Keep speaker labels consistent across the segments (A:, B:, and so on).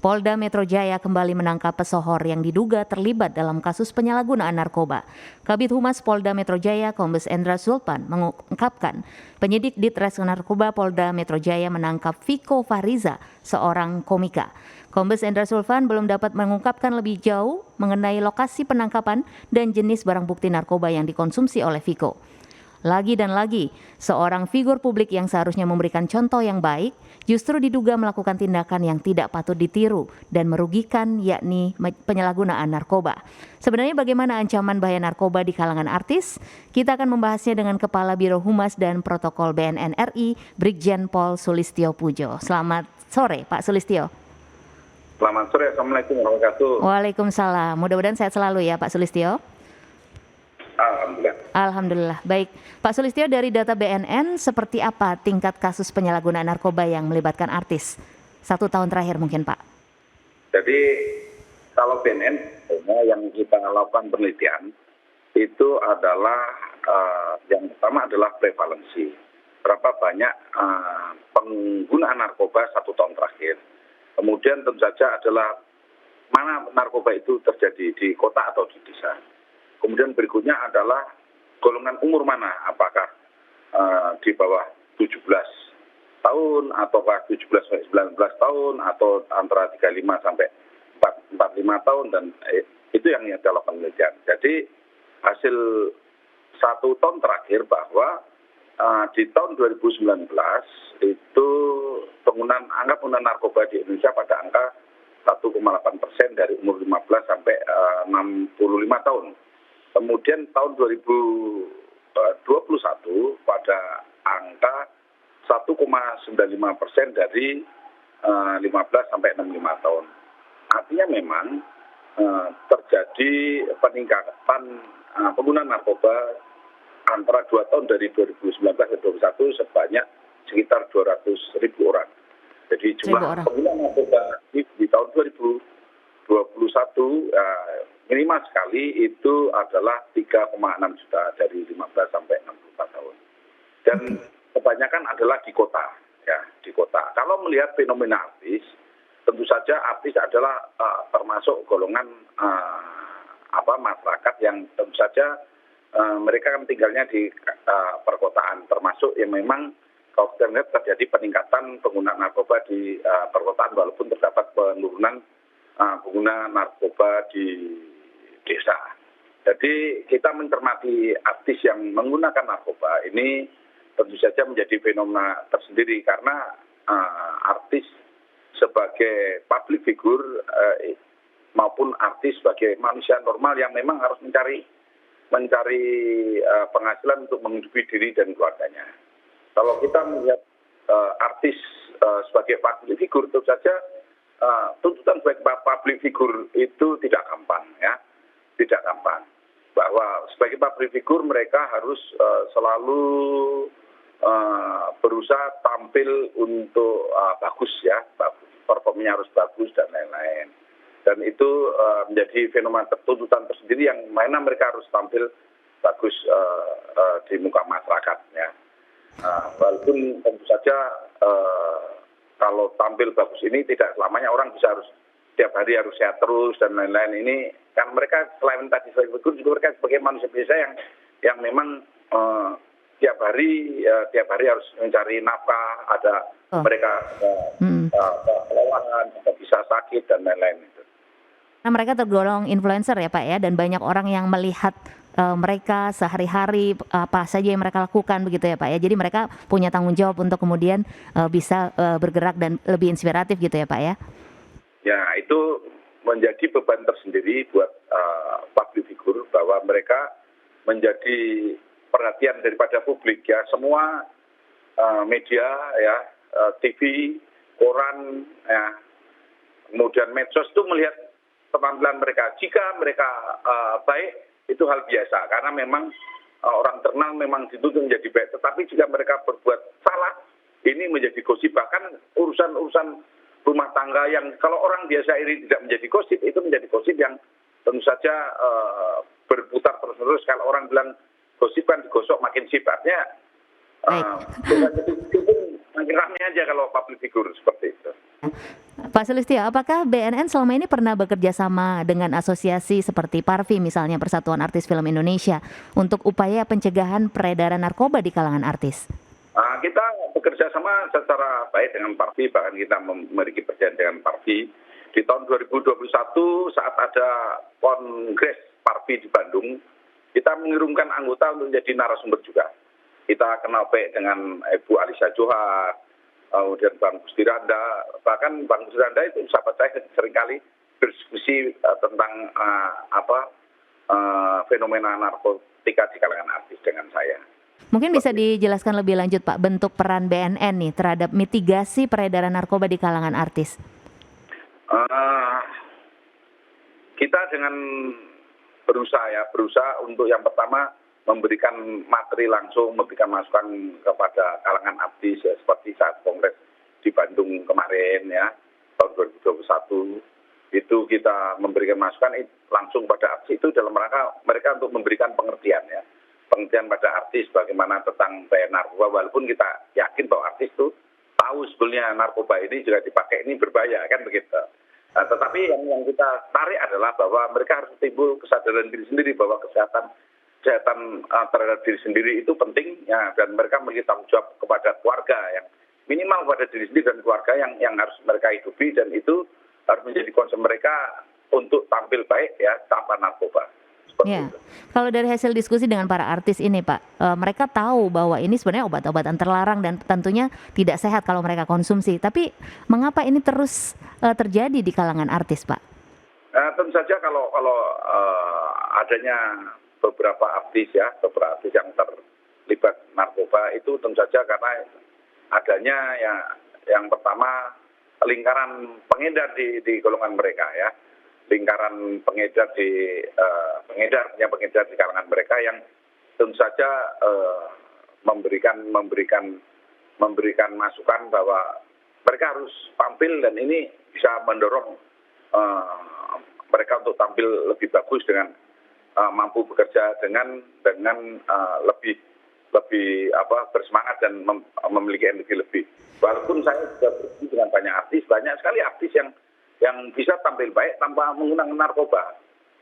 A: Polda Metro Jaya kembali menangkap pesohor yang diduga terlibat dalam kasus penyalahgunaan narkoba. Kabid Humas Polda Metro Jaya Kombes Endra Sulpan mengungkapkan, penyidik Ditres Narkoba Polda Metro Jaya menangkap Viko Fariza, seorang komika. Kombes Endra Sulpan belum dapat mengungkapkan lebih jauh mengenai lokasi penangkapan dan jenis barang bukti narkoba yang dikonsumsi oleh Viko. Lagi dan lagi, seorang figur publik yang seharusnya memberikan contoh yang baik justru diduga melakukan tindakan yang tidak patut ditiru dan merugikan, yakni penyalahgunaan narkoba. Sebenarnya bagaimana ancaman bahaya narkoba di kalangan artis? Kita akan membahasnya dengan Kepala Biro Humas dan Protokol BNN RI, Brigjen Pol Sulistyo Pujo. Selamat sore, Pak Sulistyo.
B: Selamat sore, Assalamualaikum warahmatullahi wabarakatuh.
A: Waalaikumsalam. Mudah-mudahan sehat selalu ya, Pak Sulistyo.
B: Alhamdulillah.
A: Alhamdulillah. Baik, Pak Sulistyo, dari data BNN, seperti apa tingkat kasus penyalahgunaan narkoba yang melibatkan artis 1 tahun terakhir mungkin, Pak?
B: Jadi kalau BNN yang kita lakukan penelitian itu adalah yang pertama adalah prevalensi. Berapa banyak penggunaan narkoba 1 tahun terakhir. Kemudian tentu saja adalah mana narkoba itu terjadi di kota atau di desa. Kemudian berikutnya adalah golongan umur mana, apakah di bawah 17 tahun, ataukah 17 sampai 19 tahun, atau antara 35 sampai 45 tahun, dan itu yang kita lakukan penelitian. Jadi hasil 1 tahun terakhir bahwa di tahun 2019 itu angka penggunaan narkoba di Indonesia pada angka 1,8% dari umur 15 sampai 65 tahun. Kemudian tahun 2021 pada angka 1,95% dari 15 sampai 65 tahun. Artinya memang terjadi peningkatan penggunaan narkoba antara 2 tahun dari 2019 ke 2021 sebanyak sekitar 200.000 orang. Jadi jumlah pengguna narkoba di tahun 2021 minimal sekali itu adalah 3,6 juta dari 15 sampai 64 tahun. Dan kebanyakan adalah di kota, ya, di kota. Kalau melihat fenomena artis, tentu saja artis adalah termasuk golongan masyarakat yang tentu saja mereka kan tinggalnya di perkotaan, termasuk yang memang kalau kita lihat terjadi peningkatan penggunaan narkoba di perkotaan walaupun terdapat penurunan pengguna narkoba di desa. Jadi kita mencermati artis yang menggunakan narkoba ini tentu saja menjadi fenomena tersendiri karena artis sebagai public figure maupun artis sebagai manusia normal yang memang harus mencari penghasilan untuk menghidupi diri dan keluarganya. Kalau kita melihat artis sebagai public figure, tentu saja tuntutan sebagai public figure itu tidak gampang, ya, tidak gampang. Bahwa sebagai public figure mereka harus selalu berusaha tampil untuk bagus, ya, performanya harus bagus dan lain-lain. Dan itu menjadi fenomena tuntutan tersendiri yang mana mereka harus tampil bagus di muka masyarakat, ya. Walaupun tentu saja kalau tampil bagus ini tidak selamanya orang bisa harus tiap hari harus sehat terus dan lain-lain. Ini kan mereka selain tadi sebagai figur juga mereka sebagai manusia biasa yang memang tiap hari harus mencari nafkah, ada mereka kelelahan, bisa sakit dan lain-lain itu.
A: Nah, mereka tergolong influencer ya Pak ya, dan banyak orang yang melihat mereka sehari-hari apa saja yang mereka lakukan begitu ya Pak ya. Jadi mereka punya tanggung jawab untuk kemudian bisa bergerak dan lebih inspiratif gitu ya Pak ya.
B: Ya, itu menjadi beban tersendiri buat public figure bahwa mereka menjadi perhatian daripada publik, ya. Semua media, ya, TV, koran, ya, kemudian medsos itu melihat penampilan mereka. Jika mereka baik, itu hal biasa karena memang orang terkenal memang dituntut menjadi baik. Tetapi jika mereka berbuat salah, ini menjadi gosip. Bahkan urusan rumah tangga yang kalau orang biasa ini tidak menjadi gosip, itu menjadi gosip yang tentu saja berputar terus-menerus. Kalau orang bilang gosip kan digosok makin sifatnya. makin rame aja kalau public figure seperti itu.
A: Pak Sulistyo, apakah BNN selama ini pernah bekerja sama dengan asosiasi seperti Parvi misalnya Persatuan Artis Film Indonesia untuk upaya pencegahan peredaran narkoba di kalangan artis?
B: Kita bekerja sama secara baik dengan Parvi, bahkan kita memiliki perjanjian dengan Parvi. Di tahun 2021 saat ada kongres Parvi di Bandung, kita mengirimkan anggota untuk menjadi narasumber juga. Kita kenal baik dengan Ibu Alisa Johar, kemudian Bang Gusti Randa, bahkan Bang Gusti Randa itu sahabat saya seringkali berdiskusi tentang fenomena narkotika di kalangan artis dengan saya.
A: Mungkin bisa dijelaskan lebih lanjut Pak, bentuk peran BNN nih terhadap mitigasi peredaran narkoba di kalangan artis.
B: Kita dengan berusaha untuk yang pertama memberikan materi langsung, memberikan masukan kepada kalangan artis ya, seperti saat kongres di Bandung kemarin ya, tahun 2021 itu kita memberikan masukan langsung pada artis itu dalam rangka mereka untuk memberikan pengertian ya. Pengertian pada artis bagaimana tentang bahaya narkoba, walaupun kita yakin bahwa artis itu tahu sebetulnya narkoba ini juga dipakai ini berbahaya kan begitu. Nah, tetapi yang kita tarik adalah bahwa mereka harus timbul kesadaran diri sendiri bahwa kesehatan terhadap diri sendiri itu penting ya, dan mereka memiliki tanggung jawab kepada keluarga yang minimal pada diri sendiri dan keluarga yang harus mereka hidupi, dan itu harus menjadi concern mereka untuk tampil baik ya tanpa narkoba.
A: Ya, kalau dari hasil diskusi dengan para artis ini Pak, mereka tahu bahwa ini sebenarnya obat-obatan terlarang dan tentunya tidak sehat kalau mereka konsumsi. Tapi mengapa ini terus terjadi di kalangan artis Pak?
B: Tentu saja kalau adanya beberapa artis yang terlibat narkoba itu tentu saja karena adanya yang pertama lingkaran pengedar di golongan mereka ya. Lingkaran pengedar di kalangan mereka yang tentu saja memberikan masukan bahwa mereka harus tampil, dan ini bisa mendorong mereka untuk tampil lebih bagus dengan mampu bekerja dengan lebih bersemangat dan memiliki energi lebih. Walaupun saya juga bertemu dengan banyak sekali artis yang bisa tampil baik tanpa menggunakan narkoba,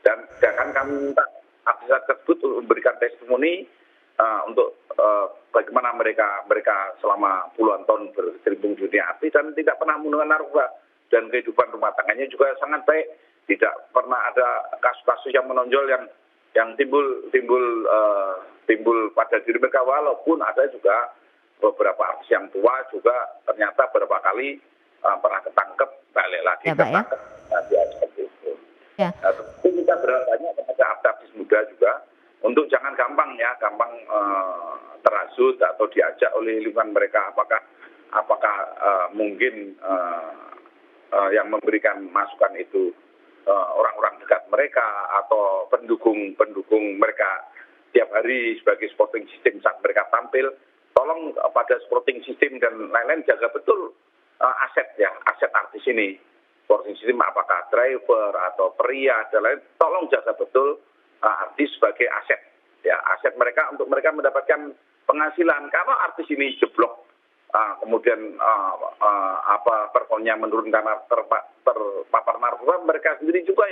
B: dan akan kami minta artis tersebut memberikan testimoni untuk bagaimana mereka selama puluhan tahun berkecimpung di dunia artis dan tidak pernah menggunakan narkoba, dan kehidupan rumah tangganya juga sangat baik, tidak pernah ada kasus-kasus yang menonjol yang timbul pada diri mereka, walaupun ada juga beberapa artis yang tua juga ternyata beberapa kali pernah ketangkep, balik lagi
A: ya, Pak,
B: ketangkep, ya seperti itu.
A: Ya.
B: Tapi kita berharap banyak kepada artis muda juga untuk jangan gampang terhasut atau diajak oleh lingkungan mereka, apakah mungkin yang memberikan masukan itu orang-orang dekat mereka atau pendukung mereka tiap hari sebagai supporting system saat mereka tampil. Tolong pada supporting system dan lain-lain jaga betul aset artis ini. Supporting system apakah driver atau pria dan lain, tolong jaga betul artis sebagai aset. Ya, aset mereka untuk mereka mendapatkan penghasilan. Kalau artis ini jeblok kemudian performnya menurun karena terpapar narkoba, mereka sendiri juga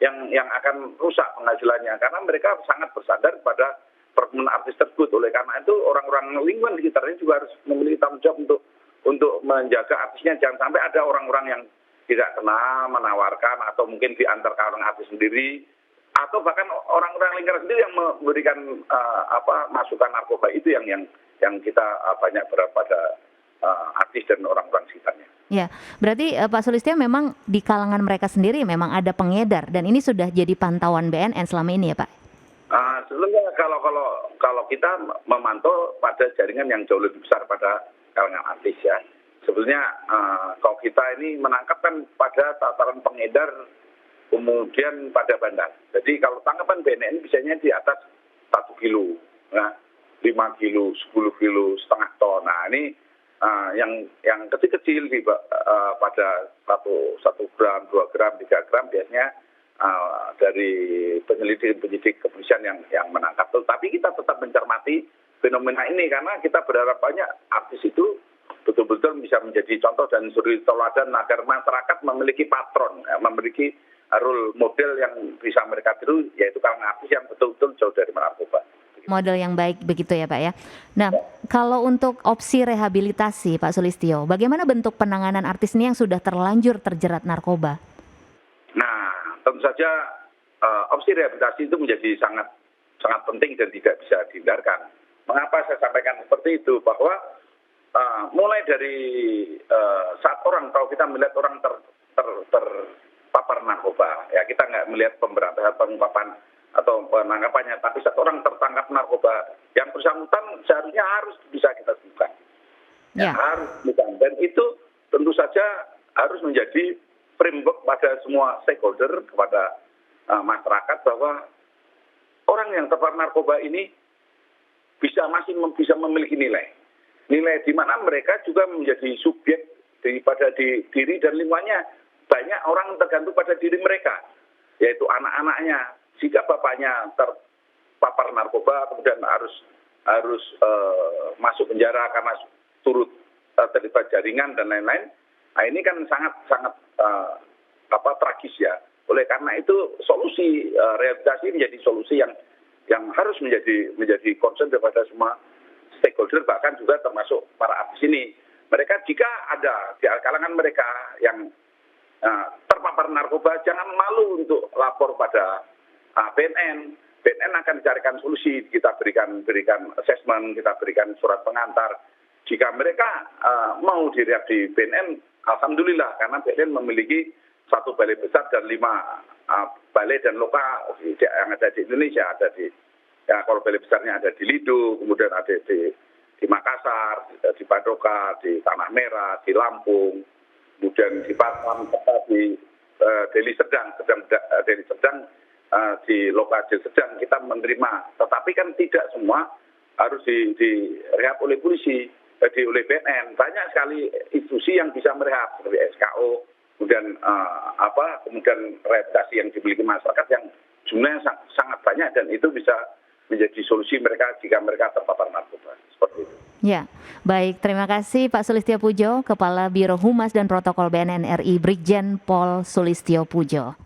B: yang akan rusak penghasilannya, karena mereka sangat bersandar pada performa artis tersebut. Oleh karena itu orang-orang lingkungan di sekitarnya juga harus memiliki tanggung jawab untuk menjaga artisnya, jangan sampai ada orang-orang yang tidak kenal menawarkan atau mungkin diantar ke orang artis sendiri atau bahkan orang-orang lingkaran sendiri yang memberikan masukan narkoba itu yang kita banyak berharap pada artis dan orang-orang sekitarnya.
A: Ya, berarti Pak Sulistyo memang di kalangan mereka sendiri memang ada pengedar, dan ini sudah jadi pantauan BNN selama ini ya Pak?
B: Sebenarnya kalau kita memantau pada jaringan yang jauh lebih besar pada kalangan artis ya. Sebenarnya kalau kita ini menangkap kan pada tataran pengedar, kemudian pada bandar. Jadi kalau tangkapan BNN biasanya di atas 1 kilo, nah, 5 kilo, 10 kilo, setengah ton. Nah ini yang kecil-kecil pada 1 gram, 2 gram, 3 gram biasanya dari penyidik kepolisian yang menangkap. Tapi kita tetap mencermati fenomena ini karena kita berharap banyak artis itu betul-betul bisa menjadi contoh dan suri teladan agar masyarakat memiliki patron, memiliki role model yang bisa mereka tiru, yaitu kalangan artis yang betul-betul jauh dari narkoba.
A: Model yang baik begitu ya Pak ya. Nah, kalau untuk opsi rehabilitasi Pak Sulistyo, bagaimana bentuk penanganan artis ini yang sudah terlanjur terjerat narkoba?
B: Nah, tentu saja opsi rehabilitasi itu menjadi sangat sangat penting dan tidak bisa dihindarkan. Mengapa saya sampaikan seperti itu? Bahwa mulai dari saat orang, kalau kita melihat orang terpapar narkoba, ya kita nggak melihat pemberantasan pengungkapan atau penangkapannya, tapi saat orang tertangkap narkoba, yang bersangkutan seharusnya harus bisa kita temukan. Ya, harus bukan. Dan itu tentu saja harus menjadi framework pada semua stakeholder, kepada masyarakat, bahwa orang yang terpapar narkoba ini masih bisa memiliki nilai di mana mereka juga menjadi subjek daripada diri dan lingkungannya. Banyak orang tergantung pada diri mereka, yaitu anak-anaknya. Jika bapaknya terpapar narkoba kemudian harus masuk penjara karena turut terlibat jaringan dan lain-lain, nah ini kan sangat tragis ya. Oleh karena itu solusi rehabilitasi menjadi solusi yang harus menjadi concern daripada semua stakeholder, bahkan juga termasuk para artis ini. Mereka jika ada di kalangan mereka yang terpapar narkoba, jangan malu untuk lapor pada BNN. BNN akan dicarikan solusi, kita berikan assessment, kita berikan surat pengantar. Jika mereka mau direhab di BNN, alhamdulillah, karena BNN memiliki satu balai besar dan 5 balai dan lokal yang ada di Indonesia. Kalau balai besarnya ada di Lido, kemudian ada di Makassar, di Padoka, di Tanah Merah, di Lampung, kemudian di Batam, di Deli Serdang, di lokal Deli Serdang kita menerima. Tetapi kan tidak semua harus direhab oleh polisi, oleh BNN. Banyak sekali institusi yang bisa merehab, seperti SKO, kemudian rehabilitasi yang dimiliki masyarakat yang jumlahnya sangat banyak, dan itu bisa menjadi solusi mereka jika mereka terpapar narkoba. Seperti itu.
A: Ya, baik. Terima kasih Pak Sulistyo Pujo, Kepala Biro Humas dan Protokol BNN RI, Brigjen Pol Sulistyo Pujo.